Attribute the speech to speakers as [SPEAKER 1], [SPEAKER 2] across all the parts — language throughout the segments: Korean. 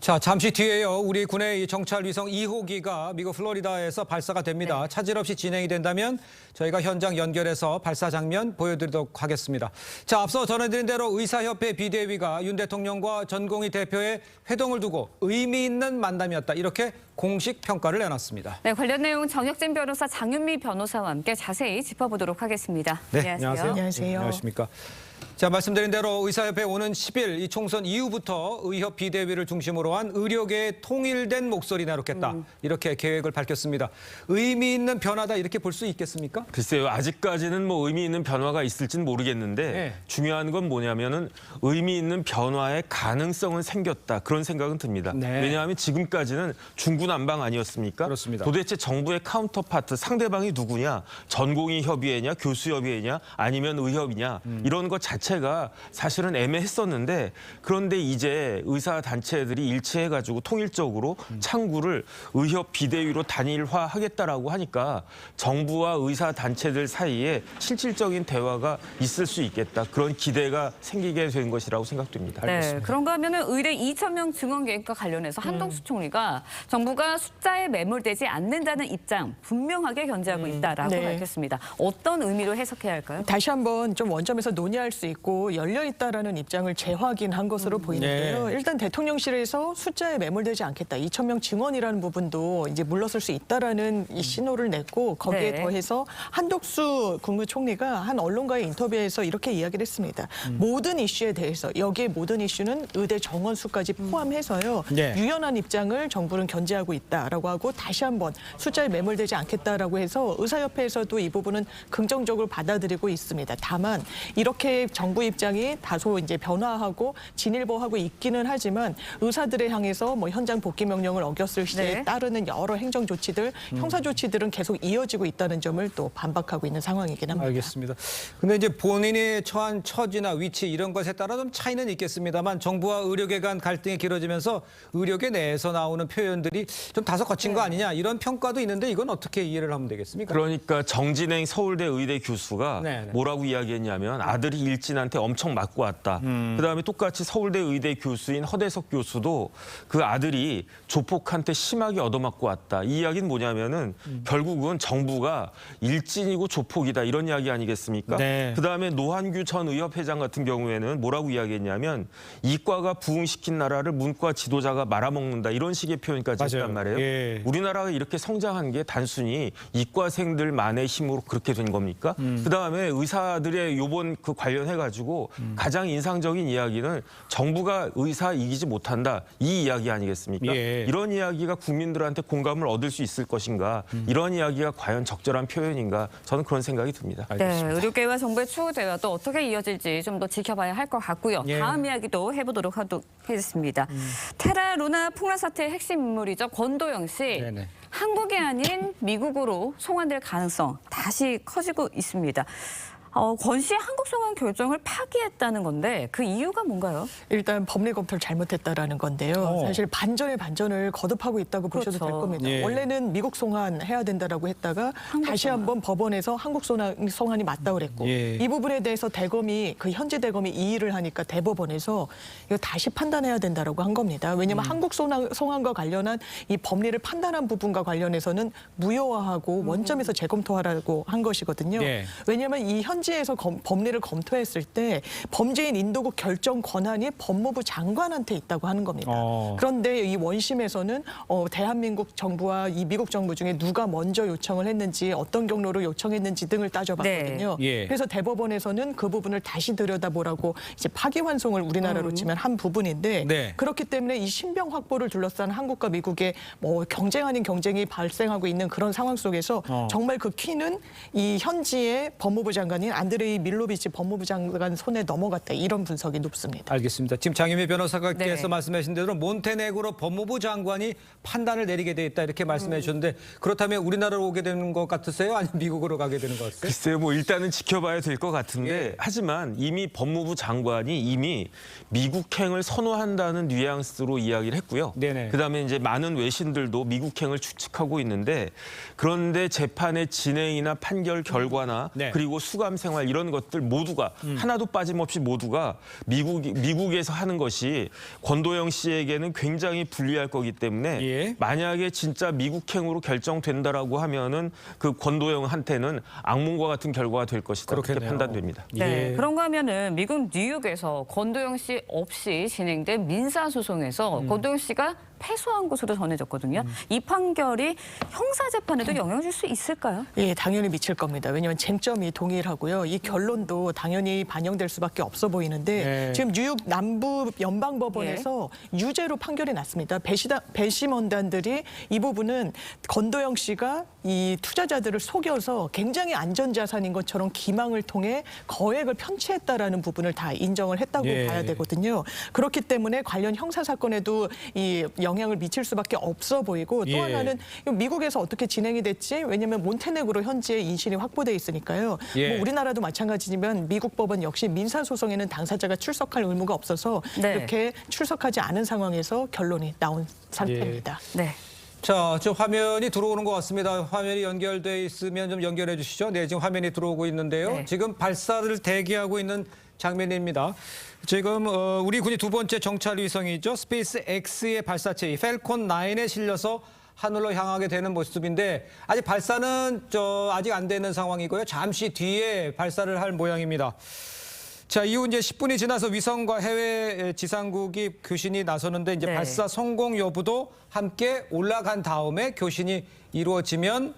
[SPEAKER 1] 자, 잠시 뒤에요. 우리 군의 이 정찰 위성 2호기가 미국 플로리다에서 발사가 됩니다.
[SPEAKER 2] 네.
[SPEAKER 1] 차질 없이 진행이 된다면 저희가 현장 연결해서 발사 장면 보여드리도록 하겠습니다. 자, 앞서 전해드린 대로 의사협회 비대위가 윤 대통령과 전공의 대표의 회동을 두고 의미 있는 만남이었다. 이렇게 공식 평가를 내놨습니다.
[SPEAKER 2] 네, 관련 내용 정혁진 변호사, 장윤미 변호사와 함께 자세히 짚어보도록 하겠습니다.
[SPEAKER 1] 네, 안녕하세요.
[SPEAKER 3] 안녕하세요.
[SPEAKER 1] 네, 안녕하십니까. 자, 말씀드린 대로 의사협회 오는 10일 이 총선 이후부터 의협 비대위를 중심으로 한 의료계의 통일된 목소리 내놓겠다. 이렇게 계획을 밝혔습니다. 의미 있는 변화다 이렇게 볼 수 있겠습니까?
[SPEAKER 4] 글쎄요. 아직까지는 뭐 의미 있는 변화가 있을지는 모르겠는데
[SPEAKER 1] 네.
[SPEAKER 4] 중요한 건 뭐냐면은 의미 있는 변화의 가능성은 생겼다. 그런 생각은 듭니다.
[SPEAKER 1] 네.
[SPEAKER 4] 왜냐하면 지금까지는 중구난방 아니었습니까?
[SPEAKER 1] 그렇습니다.
[SPEAKER 4] 도대체 정부의 카운터파트 상대방이 누구냐? 전공의 협의회냐? 교수협의회냐? 아니면 의협이냐? 이런 것 자체가 사실은 애매했었는데 그런데 이제 의사단체들이 일치해가지고 통일적으로 창구를 의협 비대위로 단일화하겠다라고 하니까 정부와 의사단체들 사이에 실질적인 대화가 있을 수 있겠다. 그런 기대가 생기게 된 것이라고 생각됩니다.
[SPEAKER 2] 네, 그런가 하면은 의대 2,000명 증원 계획과 관련해서 한동수 총리가 정부가 숫자에 매몰되지 않는다는 입장 분명하게 견지하고 있다라고
[SPEAKER 3] 네.
[SPEAKER 2] 밝혔습니다. 어떤 의미로 해석해야 할까요?
[SPEAKER 3] 다시 한번 좀 원점에서 논의할 수 있고 열려있다라는 입장을 재확인한 것으로 보이는데요.
[SPEAKER 1] 네.
[SPEAKER 3] 일단 대통령실에서 숫자에 매몰되지 않겠다. 2,000명 증원이라는 부분도 이제 물러설 수 있다라는 이 신호를 냈고 거기에
[SPEAKER 2] 네.
[SPEAKER 3] 더해서 한덕수 국무총리가 한 언론과의 인터뷰에서 이렇게 이야기를 했습니다. 모든 이슈에 대해서 여기에 모든 이슈는 의대 정원 수까지 포함해서요.
[SPEAKER 1] 네.
[SPEAKER 3] 유연한 입장을 정부는 견지하고 있다라고 하고 다시 한번 숫자에 매몰되지 않겠다라고 해서 의사협회에서도 이 부분은 긍정적으로 받아들이고 있습니다. 다만 이렇게 정부 입장이 다소 이제 변화하고 진일보하고 있기는 하지만 의사들에 향해서 뭐 현장 복귀 명령을 어겼을 시에
[SPEAKER 2] 네.
[SPEAKER 3] 따르는 여러 행정 조치들, 형사 조치들은 계속 이어지고 있다는 점을 또 반박하고 있는 상황이긴 합니다.
[SPEAKER 1] 알겠습니다. 근데 이제 본인이 처한 처지나 위치 이런 것에 따라 좀 차이는 있겠습니다만 정부와 의료계 간 갈등이 길어지면서 의료계 내에서 나오는 표현들이 좀 다소 거친 거 아니냐 이런 평가도 있는데 이건 어떻게 이해를 하면 되겠습니까?
[SPEAKER 4] 그러니까 정진행 서울대 의대 교수가
[SPEAKER 1] 네네.
[SPEAKER 4] 뭐라고 이야기했냐면 아들이 일진한테 엄청 맞고 왔다. 그다음에 똑같이 서울대 의대 교수인 허대석 교수도 그 아들이 조폭한테 심하게 얻어맞고 왔다. 이 이야기는 뭐냐면은 결국은 정부가 일진이고 조폭이다 이런 이야기 아니겠습니까?
[SPEAKER 1] 네.
[SPEAKER 4] 그다음에 노한규 전 의협회장 같은 경우에는 뭐라고 이야기했냐면 이과가 부흥시킨 나라를 문과 지도자가 말아먹는다 이런 식의 표현까지
[SPEAKER 1] 맞아요.
[SPEAKER 4] 했단 말이에요.
[SPEAKER 1] 예.
[SPEAKER 4] 우리나라가 이렇게 성장한 게 단순히 이과생들만의 힘으로 그렇게 된 겁니까? 그다음에 의사들의 요번 그 관련해가지고 가장 인상적인 이야기는 정부가 의사 이기지 못한다 이 이야기 아니겠습니까?
[SPEAKER 1] 예.
[SPEAKER 4] 이런 이야기가 국민들한테 공감을 얻을 수 있을 것인가? 이런 이야기가 과연 적절한 표현인가? 저는 그런 생각이 듭니다.
[SPEAKER 2] 네,
[SPEAKER 1] 알겠습니다.
[SPEAKER 2] 의료계와 정부의 추후 대화도 어떻게 이어질지 좀 더 지켜봐야 할 것 같고요.
[SPEAKER 1] 예.
[SPEAKER 2] 다음 이야기도 해보도록 하겠습니다. 테라 루나 풍라 사태의 핵심 인물이죠. 권도영 씨.
[SPEAKER 1] 네네.
[SPEAKER 2] 한국이 아닌 미국으로 송환될 가능성 다시 커지고 있습니다. 권 씨의 한국 송환 결정을 파기했다는 건데 그 이유가 뭔가요?
[SPEAKER 3] 일단 법리 검토를 잘못했다라는 건데요. 사실 반전의 반전을 거듭하고 있다고 보셔도
[SPEAKER 2] 그렇죠.
[SPEAKER 3] 될 겁니다.
[SPEAKER 1] 예.
[SPEAKER 3] 원래는 미국 송환해야 된다라고 했다가 다시
[SPEAKER 2] 송환.
[SPEAKER 3] 한번 법원에서 한국 송환이 맞다고 그랬고
[SPEAKER 1] 예.
[SPEAKER 3] 이 부분에 대해서 대검이 그 현지 대검이 이의를 하니까 대법원에서 이거 다시 판단해야 된다라고 한 겁니다. 왜냐하면 한국 송환과 관련한 이 법리를 판단한 부분과 관련해서는 무효화하고 원점에서 재검토하라고 한 것이거든요.
[SPEAKER 1] 예.
[SPEAKER 3] 왜냐하면 이 현지에서 법리를 검토했을 때 범죄인 인도국 결정 권한이 법무부 장관한테 있다고 하는 겁니다. 그런데 이 원심에서는 대한민국 정부와 이 미국 정부 중에 누가 먼저 요청을 했는지 어떤 경로로 요청했는지 등을 따져봤거든요.
[SPEAKER 1] 네. 예.
[SPEAKER 3] 그래서 대법원에서는 그 부분을 다시 들여다보라고 이제 파기환송을 우리나라로 치면 한 부분인데
[SPEAKER 1] 네.
[SPEAKER 3] 그렇기 때문에 이 신병 확보를 둘러싼 한국과 미국의 뭐 경쟁 아닌 경쟁이 발생하고 있는 그런 상황 속에서 정말 그 키는 이 현지의 법무부 장관인 안드레이 밀로비치 법무부 장관 손에 넘어갔다 이런 분석이 높습니다.
[SPEAKER 1] 알겠습니다. 지금 장윤미 변호사께서
[SPEAKER 2] 네.
[SPEAKER 1] 말씀하신 대로 몬테네그로 법무부 장관이 판단을 내리게 돼 있다 이렇게 말씀해 주셨는데 그렇다면 우리나라로 오게 되는 것 같으세요? 아니면 미국으로 가게 되는 것 같으세요?
[SPEAKER 4] 글쎄요, 뭐 일단은 지켜봐야 될 것 같은데
[SPEAKER 1] 예.
[SPEAKER 4] 하지만 이미 법무부 장관이 이미 미국행을 선호한다는 뉘앙스로 이야기를 했고요.
[SPEAKER 1] 네네.
[SPEAKER 4] 그다음에 이제 많은 외신들도 미국행을 추측하고 있는데 그런데 재판의 진행이나 판결 결과나
[SPEAKER 1] 네.
[SPEAKER 4] 그리고 수감 생활 이런 것들 모두가 하나도 빠짐없이 모두가 미국에서 하는 것이 권도영 씨에게는 굉장히 불리할 거기 때문에
[SPEAKER 1] 예.
[SPEAKER 4] 만약에 진짜 미국행으로 결정된다라고 하면은 그 권도영한테는 악몽과 같은 결과가 될 것이다. 그렇게
[SPEAKER 1] 그렇겠네요.
[SPEAKER 4] 판단됩니다.
[SPEAKER 2] 네,
[SPEAKER 1] 예.
[SPEAKER 2] 그런가 하면은 미국 뉴욕에서 권도영 씨 없이 진행된 민사 소송에서 권도영 씨가 패소한 것으로 전해졌거든요. 이 판결이 형사 재판에도 영향을 줄 수 있을까요?
[SPEAKER 3] 예, 당연히 미칠 겁니다. 왜냐하면 쟁점이 동일하고요. 이 결론도 당연히 반영될 수밖에 없어 보이는데
[SPEAKER 1] 네.
[SPEAKER 3] 지금 뉴욕 남부 연방법원에서 유죄로 판결이 났습니다. 배심원단들이 이 부분은 권도영 씨가 이 투자자들을 속여서 굉장히 안전자산인 것처럼 기망을 통해 거액을 편취했다라는 부분을 다 인정을 했다고
[SPEAKER 1] 예.
[SPEAKER 3] 봐야 되거든요. 그렇기 때문에 관련 형사 사건에도 이 영향을 미칠 수밖에 없어 보이고 또
[SPEAKER 1] 예.
[SPEAKER 3] 하나는 미국에서 어떻게 진행이 됐지? 왜냐하면 몬테네그로 현지에 인신이 확보돼 있으니까요.
[SPEAKER 1] 예.
[SPEAKER 3] 뭐 우리나라도 마찬가지지만 미국 법원 역시 민사 소송에는 당사자가 출석할 의무가 없어서
[SPEAKER 2] 네.
[SPEAKER 3] 이렇게 출석하지 않은 상황에서 결론이 나온 상태입니다.
[SPEAKER 2] 네.
[SPEAKER 1] 자, 저 화면이 들어오는 것 같습니다. 화면이 연결돼 있으면 좀 연결해 주시죠. 네, 지금 화면이 들어오고 있는데요.
[SPEAKER 2] 네.
[SPEAKER 1] 지금 발사를 대기하고 있는 장면입니다. 지금 우리 군이 두 번째 정찰 위성이죠. 스페이스 X의 발사체 이 펠콘 9에 실려서 하늘로 향하게 되는 모습인데 아직 발사는 아직 안 되는 상황이고요. 잠시 뒤에 발사를 할 모양입니다. 자, 이후 이제 10분이 지나서 위성과 해외 지상국이 교신이 나서는데 이제
[SPEAKER 2] 네.
[SPEAKER 1] 발사 성공 여부도 함께 올라간 다음에 교신이 이루어지면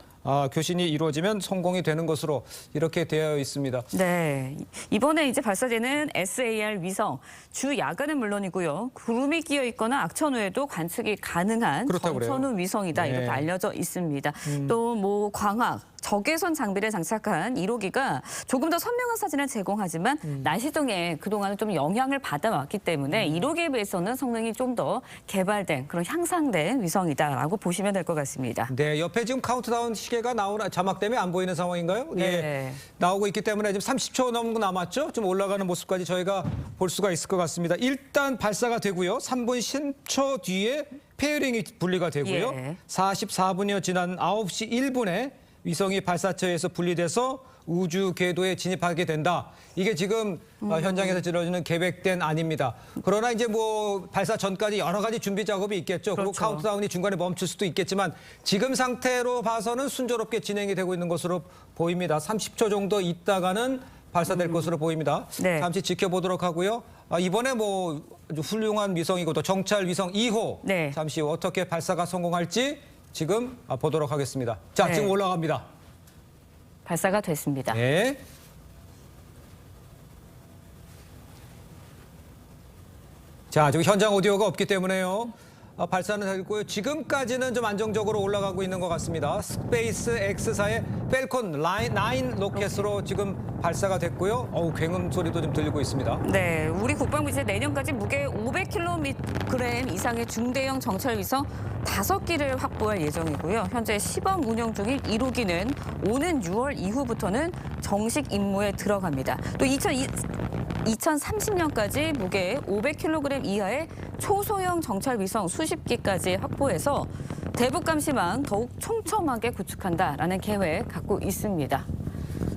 [SPEAKER 1] 성공이 되는 것으로 이렇게 되어 있습니다.
[SPEAKER 2] 네, 이번에 이제 발사되는 SAR 위성 주 야간은 물론이고요. 구름이 끼어 있거나 악천 후에도 관측이 가능한
[SPEAKER 1] 그렇다고 그래요.
[SPEAKER 2] 정천후 위성이다
[SPEAKER 1] 네.
[SPEAKER 2] 이렇게 알려져 있습니다. 또 뭐 광학 적외선 장비를 장착한 1호기가 조금 더 선명한 사진을 제공하지만 날씨 등에 그동안은 좀 영향을 받아왔기 때문에 1호기에 비해서는 성능이 좀 더 개발된 그런 향상된 위성이다라고 보시면 될 것 같습니다.
[SPEAKER 1] 네, 옆에 지금 카운트다운 시계가 나오나 자막 때문에 안 보이는 상황인가요?
[SPEAKER 2] 네.
[SPEAKER 1] 예, 나오고 있기 때문에 지금 30초 넘고 남았죠? 좀 올라가는 모습까지 저희가 볼 수가 있을 것 같습니다. 일단 발사가 되고요. 3분 10초 뒤에 페어링이 분리가 되고요.
[SPEAKER 2] 예.
[SPEAKER 1] 44분여 지난 9시 1분에 위성이 발사체에서 분리돼서 우주 궤도에 진입하게 된다. 이게 지금 현장에서 지어지는 계획된 안입니다. 그러나 이제 뭐 발사 전까지 여러 가지 준비 작업이 있겠죠. 그리고
[SPEAKER 2] 그렇죠.
[SPEAKER 1] 카운트다운이 중간에 멈출 수도 있겠지만 지금 상태로 봐서는 순조롭게 진행이 되고 있는 것으로 보입니다. 30초 정도 있다가는 발사될 것으로 보입니다.
[SPEAKER 2] 네.
[SPEAKER 1] 잠시 지켜보도록 하고요. 이번에 뭐 아주 훌륭한 위성이고 또 정찰 위성 2호
[SPEAKER 2] 네.
[SPEAKER 1] 잠시 어떻게 발사가 성공할지 지금 보도록 하겠습니다. 자,
[SPEAKER 2] 네.
[SPEAKER 1] 지금 올라갑니다.
[SPEAKER 2] 발사가 됐습니다.
[SPEAKER 1] 네. 자, 지금 현장 오디오가 없기 때문에요. 발사는 됐고요. 지금까지는 좀 안정적으로 올라가고 있는 것 같습니다. 스페이스 X사의 펠콘 9 로켓으로 지금 발사가 됐고요. 굉음 소리도 좀 들리고 있습니다.
[SPEAKER 2] 네, 우리 국방부 이제 내년까지 무게 500kg 이상의 중대형 정찰 위성 5기를 확보할 예정이고요. 현재 시범 운영 중인 1호기는 오는 6월 이후부터는 정식 임무에 들어갑니다. 또 2030년까지 무게 500kg 이하의 초소형 정찰 위성 수십 기까지 확보해서 대북 감시망 더욱 촘촘하게 구축한다라는 계획 갖고 있습니다.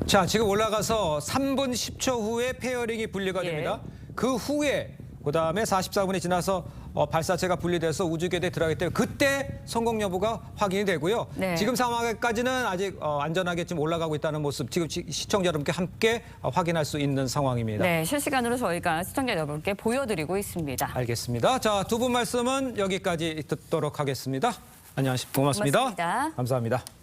[SPEAKER 1] 자, 지금 올라가서 3분 10초 후에 페어링이 분리가
[SPEAKER 2] 예.
[SPEAKER 1] 됩니다. 그 후에 그다음에 44분이 지나서 발사체가 분리돼서 우주궤도에 들어가기 때문에 그때 성공 여부가 확인이 되고요.
[SPEAKER 2] 네.
[SPEAKER 1] 지금 상황까지는 아직 안전하게 지금 올라가고 있다는 모습 지금 시청자 여러분께 함께 확인할 수 있는 상황입니다.
[SPEAKER 2] 네, 실시간으로 저희가 시청자 여러분께 보여드리고 있습니다.
[SPEAKER 1] 알겠습니다. 자, 두 분 말씀은 여기까지 듣도록 하겠습니다. 안녕하십니까. 고맙습니다.
[SPEAKER 2] 고맙습니다.
[SPEAKER 1] 감사합니다.